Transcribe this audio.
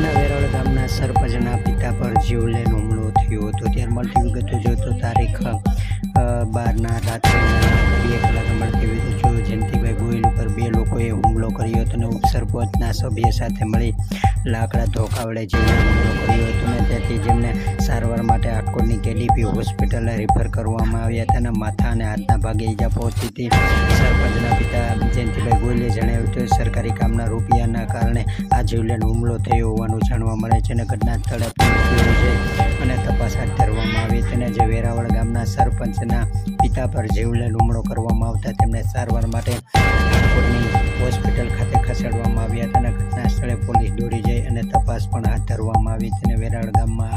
તાલુકાના વેરાવળ ગામના સરપંચના પિતા પર જીવલેણ હુમલો થયો હતો। ત્યારે મળતી વિગતો જોઈએ તો તારીખ 12 રાત્રે 2 કલાકે મળતી વિગતો જયંતિભાઈ ગોહિલ ઉપર 2 લોકોએ હુમલો કર્યો હતો અને ઉપસરપંચના સભ્ય સાથે મળી લાકડા ધોકાવડે જીવલેણ હુમલો કર્યો હતો અને તેથી જેમને સારવાર માટે આટકોટની કેડીપી હોસ્પિટલે રિફર કરવામાં આવ્યા હતા અને માથા અને હાથના ભાગે ઈજા પહોંચી હતી। સરપંચના પિતા જયંતિભાઈ ગોહિલે જણાવ્યું હતું સરકારી કામના રૂપિયાના કારણે આ જીવલેણ હુમલો થયો હોવાનું જાણવા મળે છે અને ઘટના સ્થળે પોલીસ અને તપાસ હાથ ધરવામાં આવી હતી અને જે વેરાવળ ગામના સરપંચના પિતા પર જીવલેણ હુમલો કરવામાં આવતા તેમને સારવાર માટે આટકોટની હોસ્પિટલ ખાતે ખસેડવામાં આવ્યા હતા અને ઘટના સ્થળે પોલીસ દોડી જઈ અને તપાસ પણ હાથ ધરવામાં આવી હતી અને વેરાવળ ગામમાં